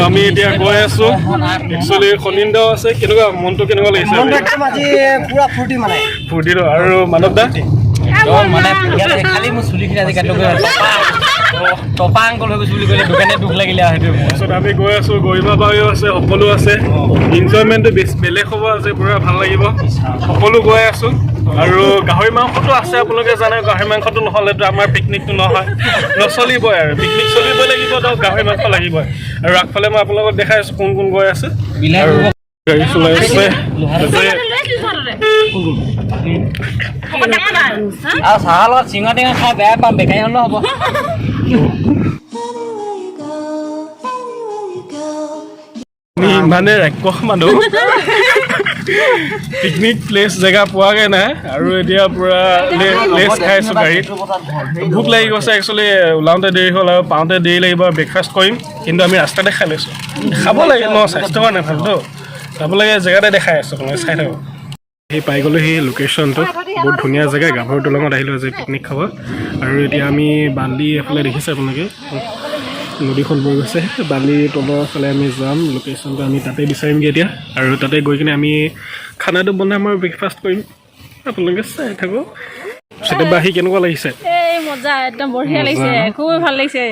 আমি এতিয়া গৈ আছো একচুৱেলি খনিন্দ আছে কেনেকুৱা মনটো কেনেকুৱা লাগিছে পুৰা ফূৰ্তি মানে ফূৰ্তিটো আৰু মানৱ দা মানে খালি মোৰ চুলিখিনি আজি কাটি টপা আংকল হৈ গৈছে বুলি ক'লে দোকানে দুখ লাগিলে সেইটো তাৰপিছত আমি গৈ আছো গৰিমা বায়ু আছে সকলো আছে ইনজয়মেণ্টটো বেলেগ হ'ব আছে পুৰা ভাল লাগিব সকলো গৈ আছো আৰু গাহৰি মাংসটো আছে আপোনালোকে জানে গাহৰি মাংসটো নহ'লেতো আমাৰ পিকনিকটো নহয় নচলিবই আৰু পিকনিক চলিবই লাগিব তো গাহৰি মাংস লাগিবই আৰু আগফালে মই আপোনালোকক দেখাই আছো কোন কোন গৈ আছে আৰু গাড়ী চলাই আছে আৰু চাহৰ লগত চিঙা টেঙা খাই বেয়া পাম বেকাৰী হ'লেও হ'ব মানে ৰাক্ষস মানুহ পিকনিক প্লেচ জেগা পোৱাগৈ নাই আৰু এতিয়া পুৰা লেচ খাই আছোঁ গাড়ীত ভোক লাগি গৈছে একচুৱেলি ওলাওঁতে দেৰি হ'ল আৰু পাওঁতে দেৰি লাগিব ব্ৰেকফাষ্ট কৰিম কিন্তু আমি ৰাস্তাতে খাই লৈছোঁ খাব লাগে ন স্বাস্থ্যৰ কাৰণে ভালতো খাব লাগে জেগাতে দেখাই আছোঁ আপোনালোকে চাই থাকক সেই পাই গ'লোঁ সেই লোকেশ্যনটো বহুত ধুনীয়া জেগা গাভৰু দলঙত আহিলোঁ আজি পিকনিক খাব আৰু এতিয়া আমি বালি এফালে দেখিছে আপোনালোকে নদীখন বৈ গৈছে বালি তলৰ ফালে আমি যাম লোকেশ্যনটো আমি তাতে বিচাৰিমগৈ এতিয়া আৰু তাতে গৈ কিনে আমি খানাটো বনাম আৰু ব্ৰেকফাষ্ট কৰিম আপোনালোকে চাই থাকক চেটেপ আহি কেনেকুৱা লাগিছে মজা একদম বঢ়িয়া লাগিছে খুব ভাল লাগিছে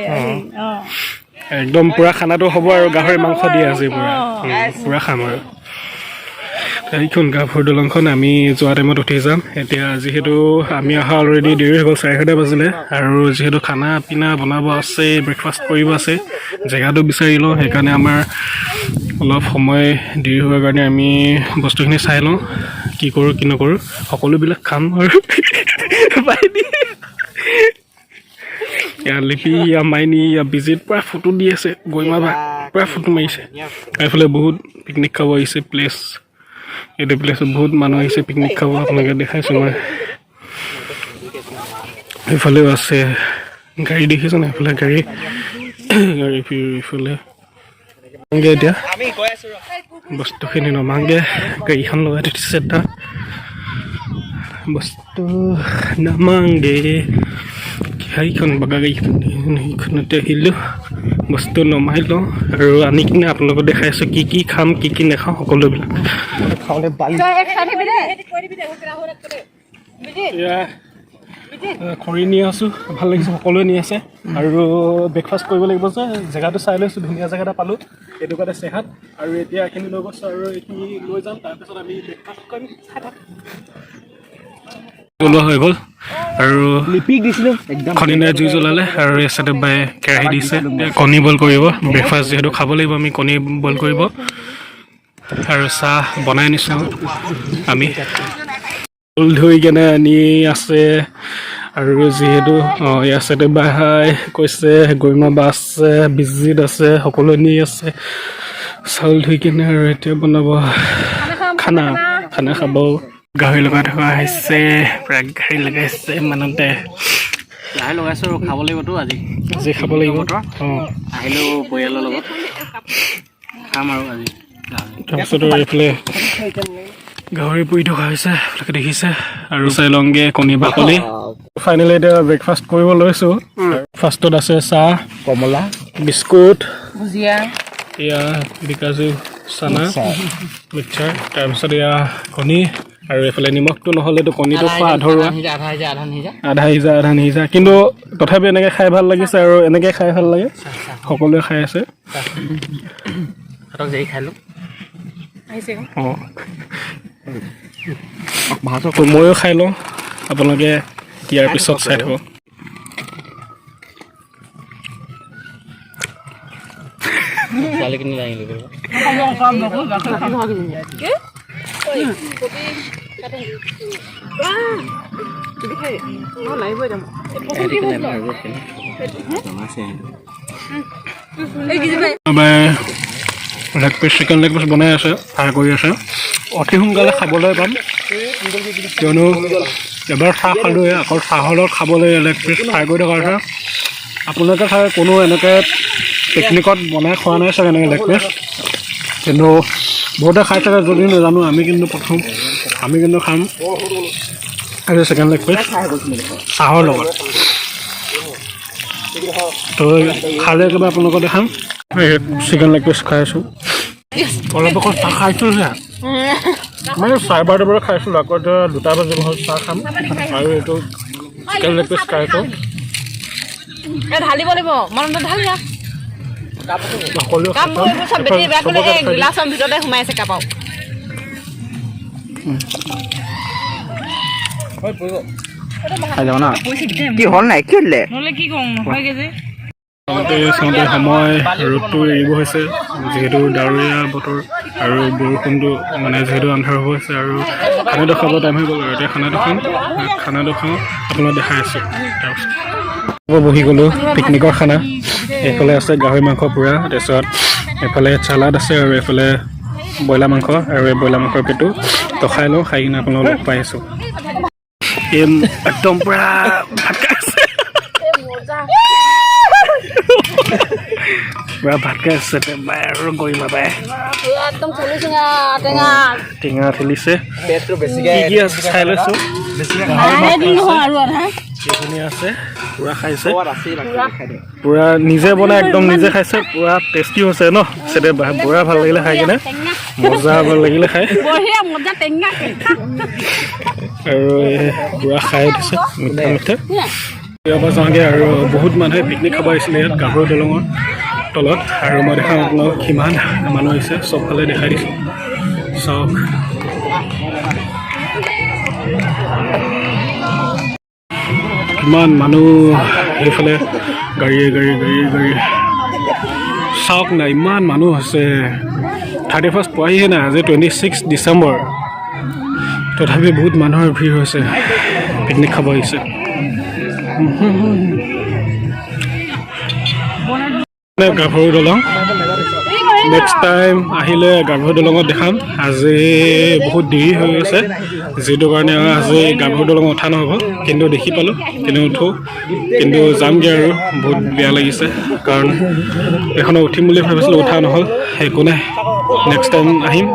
একদম পুৰা খানাটো হ'ব আৰু গাহৰি মাংস দিয়ে আজি পুৰা খাম আৰু এইখন গাভৰু দলংখন আমি যোৱা টাইমত উঠি যাম এতিয়া যিহেতু আমি অহা অলৰেডি দেৰি হৈ গ'ল 11:30 বাজিলে আৰু যিহেতু খানা পিনা বনাব আছে ব্ৰেকফাষ্ট কৰিব আছে জেগাটো বিচাৰি লওঁ সেইকাৰণে আমাৰ অলপ সময় দেৰি হোৱাৰ কাৰণে আমি বস্তুখিনি চাই লওঁ কি কৰোঁ কি নকৰোঁ সকলোবিলাক খাম আৰু লিপি মাইনী বিজিত পুৰা ফটো দি আছে গৰিমা বা পুৰা ফটো মাৰিছে এইফালে বহুত পিকনিক খাব আহিছে প্লেচ এইটো প্লেচত বহুত মানুহ আহিছে পিকনিক খাব আপোনালোকে দেখাইছোঁ মই এইফালেও আছে গাড়ী দেখিছোঁ না এইফালে গাড়ী ইফালে এতিয়া বস্তুখিনি নমাংগে গাড়ীখন লগাই দিছে এটা বস্তু নামাংগে গাড়ীখন বগা গাড়ীখনতে আহিলোঁ বস্তু নমাই লওঁ আৰু আনি কিনে আপোনালোকক দেখাইছোঁ কি কি খাম কি কি নাখাওঁ সকলোবিলাক খৰি নি আছোঁ ভাল লাগিছে সকলোৱে নি আছে আৰু ব্ৰেকফাষ্ট কৰিব লাগিব যে জেগাটো চাই লৈছোঁ ধুনীয়া জেগা এটা পালোঁ এইটো কাৰণে চেহাত আৰু এতিয়া এইখিনি লৈ গৈছোঁ আৰু এইখিনি লৈ যাম তাৰপিছত আমি ব্ৰেকফাষ্ট কৰিম জ্বলোৱা হৈ গ'ল আৰু খনিনাই জুই জ্বলালে আৰু এই চাইডে বাই কেৰাহী দিছে কণী বইল কৰিব ব্ৰেকফাষ্ট যিহেতু খাব লাগিব আমি কণী বইল কৰিব আৰু চাহ বনাই নিছোঁ আমি ধুই কেনে আনি আছে আৰু যিহেতু ইয়াৰ চাইডে বাই কৈছে গৰিমা বা আছে বিজিত আছে সকলো নি আছে চাউল ধুই কিনে আৰু এতিয়া বনাব খানা খাব গাহৰি লগাই থকা হৈছে প্ৰায় গাহৰি লগাইছে মানুহতে গাহৰি লগাইছোঁ আৰু খাব লাগিবতো আজি খাব লাগিব আহিলোঁ পৰিয়ালৰ লগত খাম আৰু আজি তাৰপিছত এইফালে গাহৰি পুৰি থকা হৈছে আপোনালোকে দেখিছে আৰু চাই লওঁগে কণী বাকলি ফাইনেলি এতিয়া ব্ৰেকফাষ্ট কৰিব লৈছোঁ ফাৰ্ষ্টত আছে চাহ কমলা বিস্কুট ভুজিয়া এয়া বিকাজু চানা মিক্সাৰ তাৰপিছত এয়া কণী আৰু এইফালে নিমখটো নহ'লেতো কণীটো খোৱা আধৰুৱা আধা নিসিজা কিন্তু তথাপি এনেকৈ খাই ভাল লাগিছে আৰু এনেকৈ খাই ভাল লাগে সকলোৱে খাই আছে ময়ো খাই লওঁ আপোনালোকে ইয়াৰ পিছত চাই থাকক leg piece chicken leg piece বনাই আছে ফ্ৰাই কৰি আছে অতি সোনকালে খাবলৈ পাম কিয়নো এবাৰ চাহ খালোঁৱে আকৌ চাহৰ লগত খাবলৈ লেগ পিচ ফ্ৰাই কৰি থকা আছে আপোনালোকে চাগে কোনো এনেকৈ পিকনিকত বনাই খোৱা নাই চাগে এনেকৈ লেগ পিচ কিন্তু বহুতে খাই থাকে যদি নাজানো আমি কিন্তু খাম আৰু চিকেন লেগ পিচ চাহৰ লগত তো খালে একেবাৰে আপোনালোকক দেখাম চিকেন লেগ পিচ খাই আছোঁ অলপ অকল চাহ খাইছোঁ মানে 4:30 বজাত খাইছিলোঁ আকৌ এতিয়া 2টা বাজিব হ'ল চাহ খাম আৰু এইটো চিকেন লেগ পিচ খাইছোঁ ঢালিব লাগিব মনটো ঢালিয়া সকলো কাপ চব বেটি বেয়া কৰি এই গ্লাছৰ ভিতৰতে সোমাই আছে কাপাও খাই যাব না কি হ'ল নাই কি হ'লে নহ'লে কি কওঁ নহয়গে যে চাওঁতে সময় ৰ'দটো এৰিব হৈছে যিহেতু ডাৱৰীয়া বতৰ আৰু বৰষুণটো মানে যিহেতু আন্ধাৰ হৈ আছে আৰু খানাটো খাব টাইম হৈ গ'ল আৰু এতিয়া খানাটো খাওঁ আপোনাক দেখাই আছোঁ তাৰপিছত বহি গ'লোঁ পিকনিকৰ খানা এইফালে আছে গাহৰি মাংস পূৰা তাৰপিছত এফালে চালাড আছে আৰু এইফালে ব্ৰইলাৰ মাংস আৰু এই ব্ৰইলাৰ মাংসৰ পেটু তো খাই লওঁ খাই কিনে আপোনালোকক লগ পাই আছোঁ একদম পূৰা ভাত খাই আছে পূৰা ভাত খাই আছে বাই আৰু গৰিমা বাই একদম চলিছিঙা টেঙা ঠেলিছে কি আছে খাই লৈছোঁ এইখিনি আছে পূৰা খাইছে পূৰা নিজে বনাই একদম নিজে খাইছে পূৰা টেষ্টি হৈছে ন চেটে পূৰা ভাল লাগিলে খাই কিনে মজা ভাল লাগিলে খাই আৰু পূৰা খাই উঠিছে মিঠা ইয়াৰ পৰা যাওঁগৈ আৰু বহুত মানুহে পিকনিক খাব আহিছিলে ইয়াত গাভৰু দলঙৰ তলত আৰু মই দেখাম আপোনালোকক কিমান মানুহ আহিছে চবফালে দেখাই দিছোঁ চাওক কিমান মানুহ সেইফালে গাড়ীয়ে চাওক না ইমান মানুহ আছে 31st পোৱাহিহে নাই আজি 26 ডিচেম্বৰ তথাপি বহুত মানুহৰ ভিৰ হৈছে পিকনিক খাব আহিছে গাভৰু দলং নেক্সট টাইম আহিলে গাভৰু দলঙত দেখাম আজি বহুত দেৰি হৈ গৈছে যিটো কাৰণে আজি গাভৰু দলঙত উঠা নহ'ব কিন্তু দেখি পালোঁ কিন্তু উঠোঁ কিন্তু যামগৈ আৰু বহুত বেয়া লাগিছে কাৰণ এখনত উঠিম বুলি ভাবিছিলোঁ উঠা নহ'ল একো নাই নেক্সট টাইম আহিম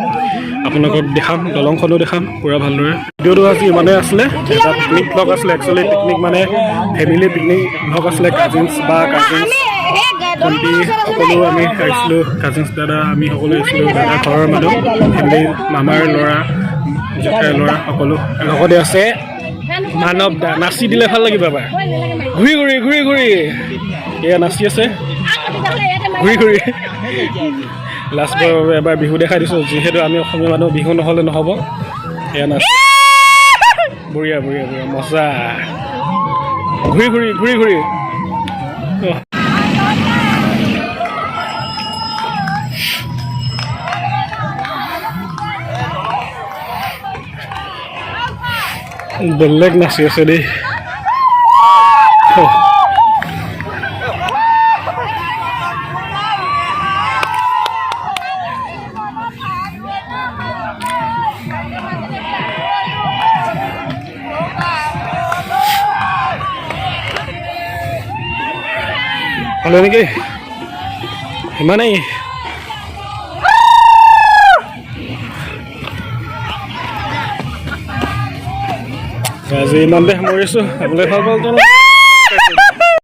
আপোনালোকক দেখাম দলংখনো দেখাম পূৰা ভালদৰে ভিডিঅ'টো আজি ইমানেই আছিলে এটা পিকনিক ব্লগ আছিলে একচুৱেলি পিকনিক মানে ফেমিলি পিকনিক ব্লগ আছিলে কাজিনছ ভণ্টি সকলো আমি আহিছিলোঁ কাজিনছ দাদা আমি সকলো আহিছিলোঁ দাদা ঘৰৰ মানুহ ফেমিলি মামাৰ ল'ৰা জেঠাইৰ ল'ৰা সকলো লগতে আছে মানৱ দা নাচি দিলে ভাল লাগিব এবাৰ ঘূৰি এয়া নাচি আছে ঘূৰি লাষ্টৰ বাবে এবাৰ বিহু দেখাই দিছোঁ যিহেতু আমি অসমীয়া মানুহ বিহু নহ'লে নহ'ব এয়া নাচ বঢ়িয়া মজা ঘূৰি বেলেগ নাচি আছে দেই হলো নেকি ইমানেই আজি ইমানতে সামৰিছোঁ আপোনালোকে ভাল পালে